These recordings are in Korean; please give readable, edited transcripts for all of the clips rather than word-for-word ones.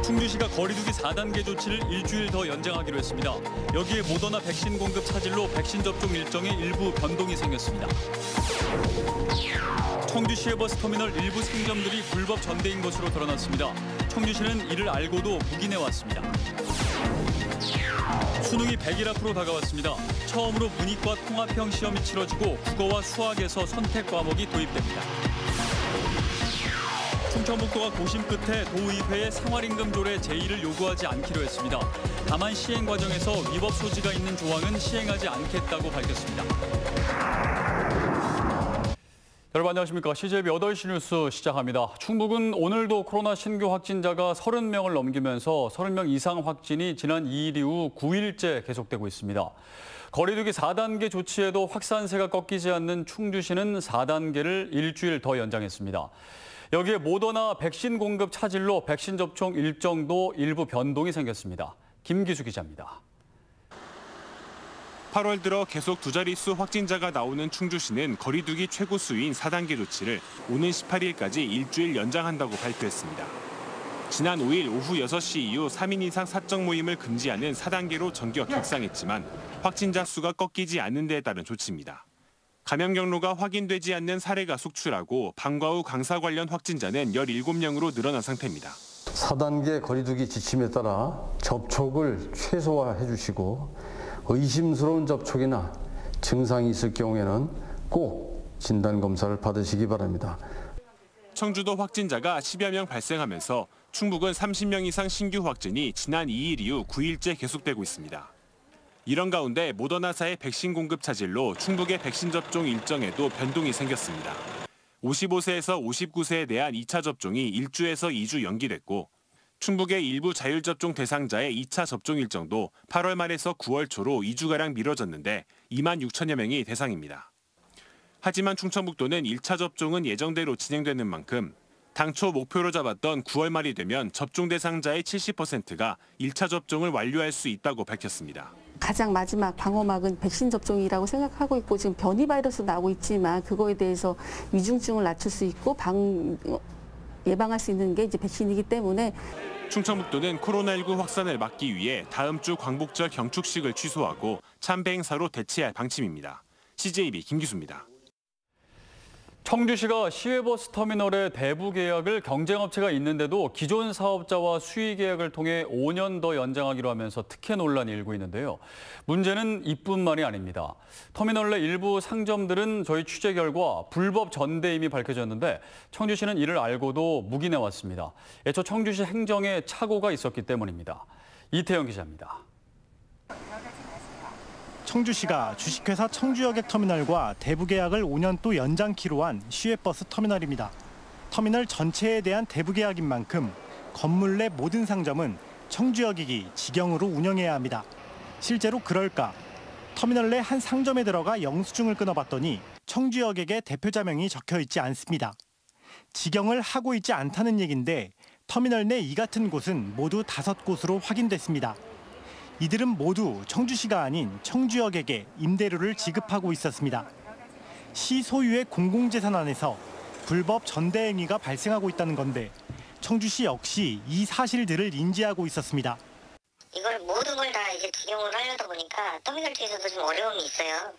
충주시가 거리두기 4단계 조치를 일주일 더 연장하기로 했습니다. 여기에 모더나 백신 공급 차질로 백신 접종 일정에 일부 변동이 생겼습니다. 청주 시외버스 터미널 일부 상점들이 불법 전대인 것으로 드러났습니다. 청주시는 이를 알고도 묵인해 왔습니다. 수능이 100일 앞으로 다가왔습니다. 처음으로 문이과 통합형 시험이 치러지고 국어와 수학에서 선택 과목이 도입됩니다. 충청북도가 고심 끝에 도의회에 생활임금 조례 제2를 요구하지 않기로 했습니다. 다만 시행 과정에서 위법 소지가 있는 조항은 시행하지 않겠다고 밝혔습니다. 여러분 안녕하십니까. CJB 8시 뉴스 시작합니다. 충북은 오늘도 코로나 신규 확진자가 30명을 넘기면서 30명 이상 확진이 지난 2일 이후 9일째 계속되고 있습니다. 거리두기 4단계 조치에도 확산세가 꺾이지 않는 충주시는 4단계를 일주일 더 연장했습니다. 여기에 모더나 백신 공급 차질로 백신 접종 일정도 일부 변동이 생겼습니다. 김기수 기자입니다. 8월 들어 계속 두 자릿수 확진자가 나오는 충주시는 거리두기 최고수인 4단계 조치를 오는 18일까지 일주일 연장한다고 발표했습니다. 지난 5일 오후 6시 이후 3인 이상 사적 모임을 금지하는 4단계로 전격 격상했지만 확진자 수가 꺾이지 않는 데에 따른 조치입니다. 감염 경로가 확인되지 않는 사례가 속출하고 방과 후 강사 관련 확진자는 17명으로 늘어난 상태입니다. 4단계 거리두기 지침에 따라 접촉을 최소화해 주시고 의심스러운 접촉이나 증상이 있을 경우에는 꼭 진단검사를 받으시기 바랍니다. 청주도 확진자가 10여 명 발생하면서 충북은 30명 이상 신규 확진이 지난 2일 이후 9일째 계속되고 있습니다. 이런 가운데 모더나사의 백신 공급 차질로 충북의 백신 접종 일정에도 변동이 생겼습니다. 55세에서 59세에 대한 2차 접종이 1주에서 2주 연기됐고 충북의 일부 자율접종 대상자의 2차 접종 일정도 8월 말에서 9월 초로 2주가량 미뤄졌는데 2만 6천여 명이 대상입니다. 하지만 충청북도는 1차 접종은 예정대로 진행되는 만큼 당초 목표로 잡았던 9월 말이 되면 접종 대상자의 70%가 1차 접종을 완료할 수 있다고 밝혔습니다. 가장 마지막 방어막은 백신 접종이라고 생각하고 있고 지금 변이 바이러스 나오고 있지만 그거에 대해서 위중증을 낮출 수 있고 예방할 수 있는 게 이제 백신이기 때문에 충청북도는 코로나19 확산을 막기 위해 다음 주 광복절 경축식을 취소하고 참배 행사로 대체할 방침입니다. CJB 김기수입니다. 청주시가 시외버스 터미널의 대부 계약을 경쟁업체가 있는데도 기존 사업자와 수의 계약을 통해 5년 더 연장하기로 하면서 특혜 논란이 일고 있는데요. 문제는 이뿐만이 아닙니다. 터미널 내 일부 상점들은 저희 취재 결과 불법 전대임이 밝혀졌는데 청주시는 이를 알고도 묵인해 왔습니다. 애초 청주시 행정에 착오가 있었기 때문입니다. 이태영 기자입니다. 청주시가 주식회사 청주여객터미널과 대부 계약을 5년 또 연장키로 한 시외버스 터미널입니다. 터미널 전체에 대한 대부 계약인 만큼 건물 내 모든 상점은 청주여객이 직영으로 운영해야 합니다. 실제로 그럴까? 터미널 내 한 상점에 들어가 영수증을 끊어봤더니 청주여객의 대표자명이 적혀 있지 않습니다. 직영을 하고 있지 않다는 얘긴데 터미널 내 이 같은 곳은 모두 5곳으로 확인됐습니다. 이들은 모두 청주시가 아닌 청주여객에 임대료를 지급하고 있었습니다. 시 소유의 공공재산 안에서 불법 전대 행위가 발생하고 있다는 건데 청주시 역시 이 사실들을 인지하고 있었습니다. 이걸 모든 걸 다 이제 직영으로 하려다 보니까 터미널 쪽에서도 좀 어려움이 있어요.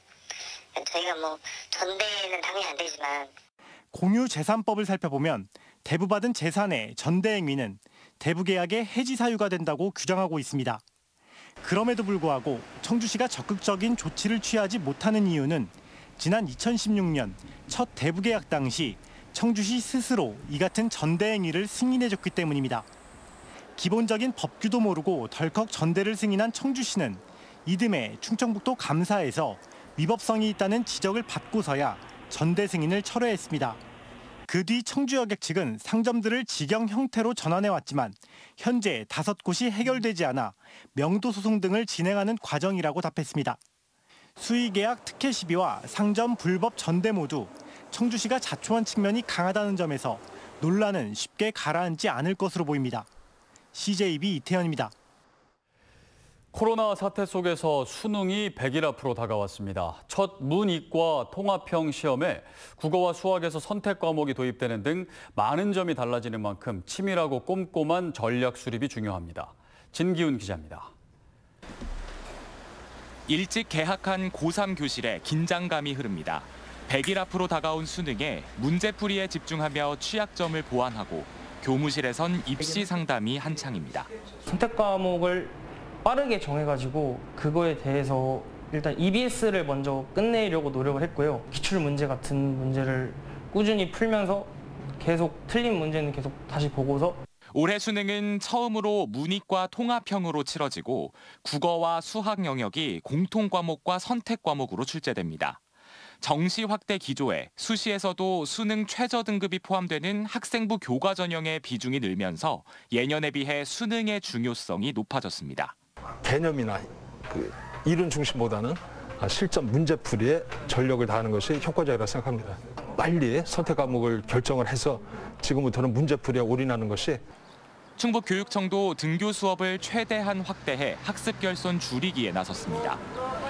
저희가 뭐 전대는 당연히 안 되지만 공유재산법을 살펴보면 대부받은 재산의 전대 행위는 대부 계약의 해지 사유가 된다고 규정하고 있습니다. 그럼에도 불구하고 청주시가 적극적인 조치를 취하지 못하는 이유는 지난 2016년 첫 대부 계약 당시 청주시 스스로 이 같은 전대 행위를 승인해줬기 때문입니다. 기본적인 법규도 모르고 덜컥 전대를 승인한 청주시는 이듬해 충청북도 감사에서 위법성이 있다는 지적을 받고서야 전대 승인을 철회했습니다. 그 뒤 청주여객 측은 상점들을 직영 형태로 전환해왔지만 현재 5곳이 해결되지 않아 명도 소송 등을 진행하는 과정이라고 답했습니다. 수의계약 특혜 시비와 상점 불법 전대 모두 청주시가 자초한 측면이 강하다는 점에서 논란은 쉽게 가라앉지 않을 것으로 보입니다. CJB 이태현입니다. 코로나 사태 속에서 수능이 100일 앞으로 다가왔습니다. 첫 문이과 통합형 시험에 국어와 수학에서 선택 과목이 도입되는 등 많은 점이 달라지는 만큼 치밀하고 꼼꼼한 전략 수립이 중요합니다. 진기훈 기자입니다. 일찍 개학한 고3 교실에 긴장감이 흐릅니다. 100일 앞으로 다가온 수능에 문제풀이에 집중하며 취약점을 보완하고 교무실에선 입시 상담이 한창입니다. 선택 과목을 빠르게 정해가지고 그거에 대해서 일단 EBS를 먼저 끝내려고 노력을 했고요. 기출 문제 같은 문제를 꾸준히 풀면서 계속 틀린 문제는 계속 다시 보고서 올해 수능은 처음으로 문이과 통합형으로 치러지고 국어와 수학 영역이 공통 과목과 선택 과목으로 출제됩니다. 정시 확대 기조에 수시에서도 수능 최저 등급이 포함되는 학생부 교과 전형의 비중이 늘면서 예년에 비해 수능의 중요성이 높아졌습니다. 개념이나 이론 중심보다는 실전 문제풀이에 전력을 다하는 것이 효과적이라고 생각합니다. 빨리 선택 과목을 결정을 해서 지금부터는 문제풀이에 올인하는 것이 충북교육청도 등교 수업을 최대한 확대해 학습 결손 줄이기에 나섰습니다.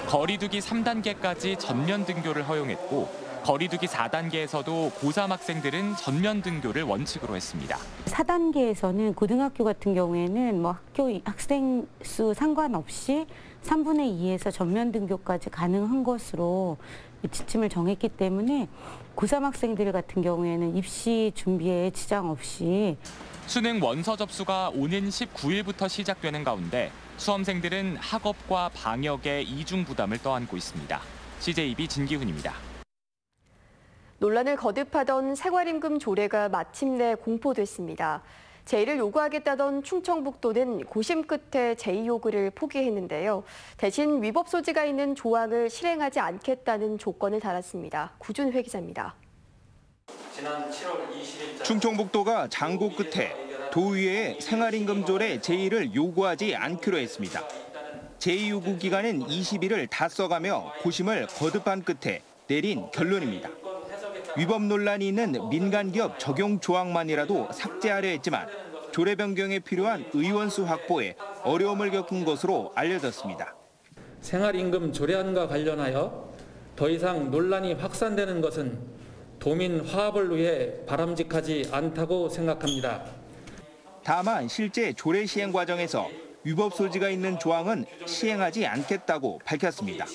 거리두기 3단계까지 전면 등교를 허용했고 거리두기 4단계에서도 고3 학생들은 전면 등교를 원칙으로 했습니다. 4단계에서는 고등학교 같은 경우에는 학생 수 상관없이 3분의 2에서 전면 등교까지 가능한 것으로 지침을 정했기 때문에 고3 학생들 같은 경우에는 입시 준비에 지장 없이 수능 원서 접수가 오는 19일부터 시작되는 가운데 수험생들은 학업과 방역의 이중 부담을 떠안고 있습니다. CJB 진기훈입니다. 논란을 거듭하던 생활임금 조례가 마침내 공포됐습니다. 제의를 요구하겠다던 충청북도는 고심 끝에 제의 요구를 포기했는데요. 대신 위법 소지가 있는 조항을 실행하지 않겠다는 조건을 달았습니다. 구준회 기자입니다. 충청북도가 장고 끝에 도의회에 생활임금 조례 제의를 요구하지 않기로 했습니다. 제의 요구 기간은 20일을 다 써가며 고심을 거듭한 끝에 내린 결론입니다. 위법 논란이 있는 민간기업 적용 조항만이라도 삭제하려 했지만 조례 변경에 필요한 의원 수 확보에 어려움을 겪은 것으로 알려졌습니다. 생활임금 조례안과 관련하여 더 이상 논란이 확산되는 것은 도민 화합을 위해 바람직하지 않다고 생각합니다. 다만 실제 조례 시행 과정에서 위법 소지가 있는 조항은 시행하지 않겠다고 밝혔습니다.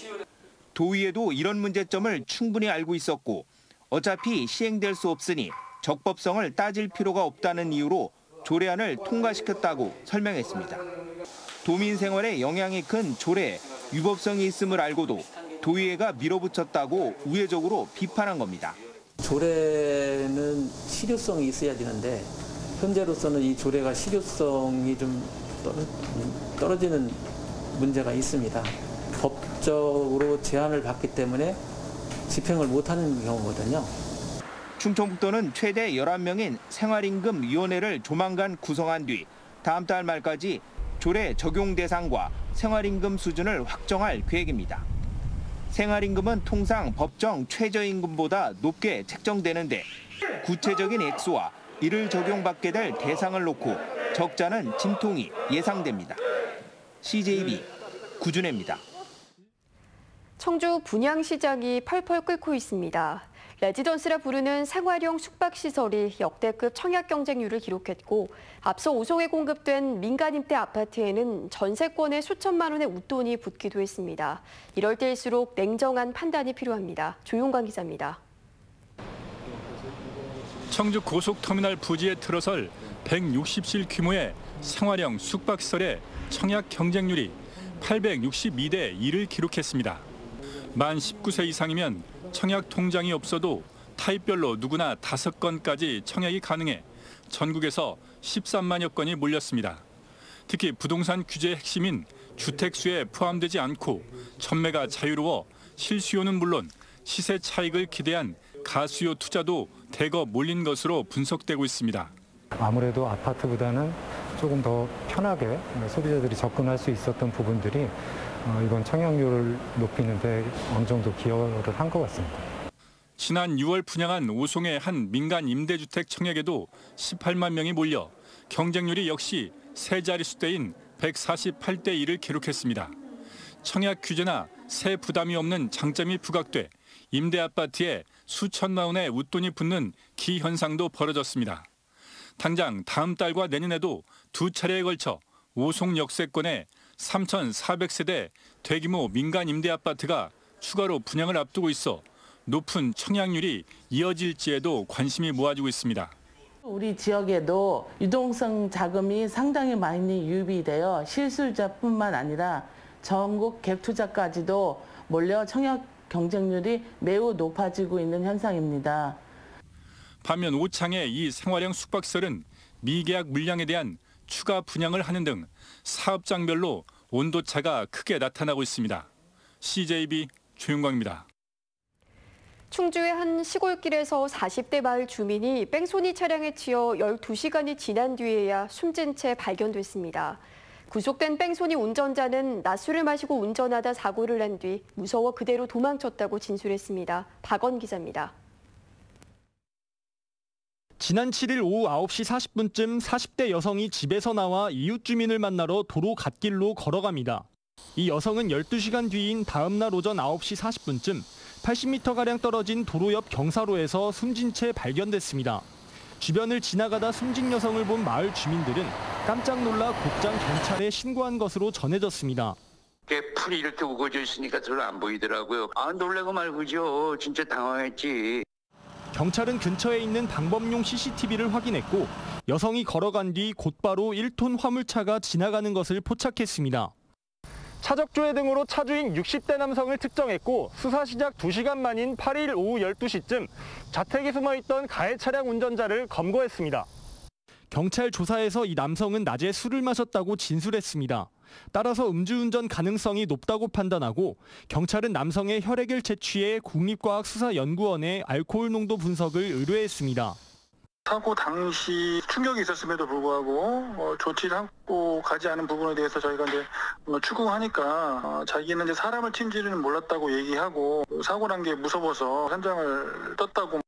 도의회도 이런 문제점을 충분히 알고 있었고 어차피 시행될 수 없으니 적법성을 따질 필요가 없다는 이유로 조례안을 통과시켰다고 설명했습니다. 도민 생활에 영향이 큰 조례에 위법성이 있음을 알고도 도의회가 밀어붙였다고 우회적으로 비판한 겁니다. 조례는 실효성이 있어야 되는데 현재로서는 이 조례가 실효성이 좀 떨어지는 문제가 있습니다. 법적으로 제한을 받기 때문에 집행을 못하는 경우거든요. 충청북도는 최대 11명인 생활임금위원회를 조만간 구성한 뒤 다음 달 말까지 조례 적용 대상과 생활임금 수준을 확정할 계획입니다. 생활임금은 통상 법정 최저임금보다 높게 책정되는데 구체적인 액수와 이를 적용받게 될 대상을 놓고 적자는 진통이 예상됩니다. CJB 구준혜입니다. 청주 분양시장이 펄펄 끓고 있습니다. 레지던스라 부르는 생활형 숙박시설이 역대급 청약 경쟁률을 기록했고 앞서 오송에 공급된 민간임대 아파트에는 전세권에 수천만 원의 웃돈이 붙기도 했습니다. 이럴 때일수록 냉정한 판단이 필요합니다. 조용관 기자입니다. 청주 고속터미널 부지에 들어설 160실 규모의 생활형 숙박시설의 청약 경쟁률이 862대 1을 기록했습니다. 만 19세 이상이면 청약 통장이 없어도 타입별로 누구나 5건까지 청약이 가능해 전국에서 13만여 건이 몰렸습니다. 특히 부동산 규제의 핵심인 주택수에 포함되지 않고 전매가 자유로워 실수요는 물론 시세 차익을 기대한 가수요 투자도 대거 몰린 것으로 분석되고 있습니다. 아무래도 아파트보다는 조금 더 편하게 소비자들이 접근할 수 있었던 부분들이 이번 청약률을 높이는 데 어느 정도 기여를 한 것 같습니다. 지난 6월 분양한 오송의 한 민간 임대주택 청약에도 18만 명이 몰려 경쟁률이 역시 세 자릿수대인 148대 1을 기록했습니다. 청약 규제나 세 부담이 없는 장점이 부각돼 임대 아파트에 수천만 원의 웃돈이 붙는 기현상도 벌어졌습니다. 당장 다음 달과 내년에도 두 차례에 걸쳐 오송 역세권에 3,400세대 대규모 민간 임대 아파트가 추가로 분양을 앞두고 있어 높은 청약률이 이어질지에도 관심이 모아지고 있습니다. 우리 지역에도 유동성 자금이 상당히 많이 유입이 되어 실수요자뿐만 아니라 전국 갭 투자까지도 몰려 청약 경쟁률이 매우 높아지고 있는 현상입니다. 반면 오창의 이 생활형 숙박시설은 미계약 물량에 대한 추가 분양을 하는 등 사업장별로 온도차가 크게 나타나고 있습니다. CJB 조윤광입니다. 충주의 한 시골길에서 40대 마을 주민이 뺑소니 차량에 치여 12시간이 지난 뒤에야 숨진 채 발견됐습니다. 구속된 뺑소니 운전자는 낮술을 마시고 운전하다 사고를 낸 뒤 무서워 그대로 도망쳤다고 진술했습니다. 박원 기자입니다. 지난 7일 오후 9시 40분쯤 40대 여성이 집에서 나와 이웃 주민을 만나러 도로 갓길로 걸어갑니다. 이 여성은 12시간 뒤인 다음 날 오전 9시 40분쯤 80m가량 떨어진 도로 옆 경사로에서 숨진 채 발견됐습니다. 주변을 지나가다 숨진 여성을 본 마을 주민들은 깜짝 놀라 곧장 경찰에 신고한 것으로 전해졌습니다. 풀이 이렇게 우거져 있으니까 잘 안 보이더라고요. 놀래고 말고죠. 진짜 당황했지. 경찰은 근처에 있는 방범용 CCTV를 확인했고 여성이 걸어간 뒤 곧바로 1톤 화물차가 지나가는 것을 포착했습니다. 차적조회 등으로 차주인 60대 남성을 특정했고 수사 시작 2시간 만인 8일 오후 12시쯤 자택에 숨어있던 가해 차량 운전자를 검거했습니다. 경찰 조사에서 이 남성은 낮에 술을 마셨다고 진술했습니다. 따라서 음주운전 가능성이 높다고 판단하고 경찰은 남성의 혈액을 채취해 국립과학수사연구원에 알코올 농도 분석을 의뢰했습니다. 사고 당시 충격이 있었음에도 불구하고 조치를 하고 가지 않은 부분에 대해서 저희가 이제 추궁하니까 자기는 이제 사람을 튄지는 몰랐다고 얘기하고 사고 난 게 무서워서 현장을 떴다고.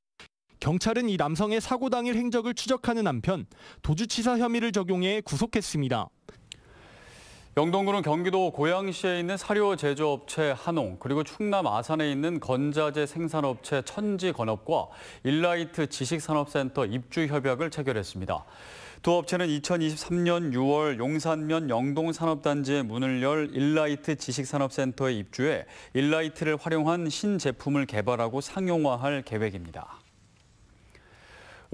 경찰은 이 남성의 사고 당일 행적을 추적하는 한편 도주치사 혐의를 적용해 구속했습니다. 영동군은 경기도 고양시에 있는 사료 제조업체 한홍, 그리고 충남 아산에 있는 건자재 생산업체 천지건업과 일라이트 지식산업센터 입주 협약을 체결했습니다. 두 업체는 2023년 6월 용산면 영동산업단지에 문을 열 일라이트 지식산업센터에 입주해 일라이트를 활용한 신제품을 개발하고 상용화할 계획입니다.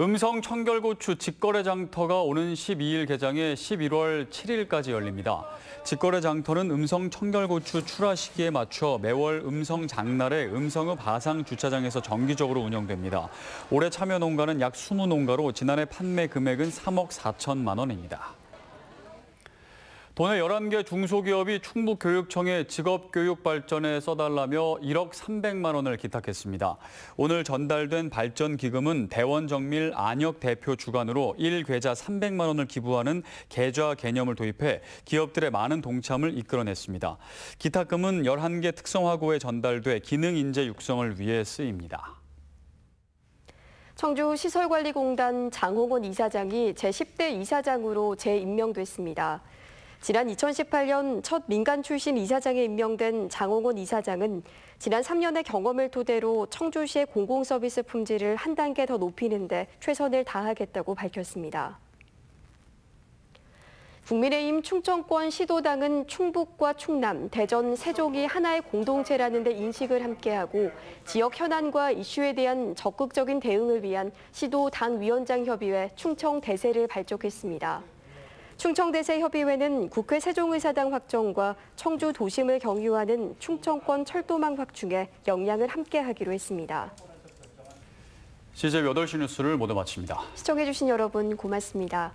음성 청결고추 직거래 장터가 오는 12일 개장해 11월 7일까지 열립니다. 직거래 장터는 음성 청결고추 출하 시기에 맞춰 매월 음성 장날에 음성읍 하상 주차장에서 정기적으로 운영됩니다. 올해 참여 농가는 약 20농가로 지난해 판매 금액은 3억 4천만 원입니다. 도내 11개 중소기업이 충북교육청에 직업교육 발전에 써달라며 1억 300만 원을 기탁했습니다. 오늘 전달된 발전기금은 대원정밀 안혁 대표 주관으로 1계좌 300만 원을 기부하는 계좌 개념을 도입해 기업들의 많은 동참을 이끌어냈습니다. 기탁금은 11개 특성화고에 전달돼 기능인재 육성을 위해 쓰입니다. 청주시설관리공단 장홍원 이사장이 제10대 이사장으로 재임명됐습니다. 지난 2018년 첫 민간 출신 이사장에 임명된 장홍원 이사장은 지난 3년의 경험을 토대로 청주시의 공공서비스 품질을 한 단계 더 높이는 데 최선을 다하겠다고 밝혔습니다. 국민의힘 충청권 시도당은 충북과 충남, 대전, 세종이 하나의 공동체라는 데 인식을 함께하고 지역 현안과 이슈에 대한 적극적인 대응을 위한 시도당위원장협의회 충청대세를 발족했습니다. 충청대세협의회는 국회 세종의사당 확정과 청주 도심을 경유하는 충청권 철도망 확충에 역량을 함께하기로 했습니다. CJ 8시 뉴스를 모두 마칩니다. 시청해주신 여러분 고맙습니다.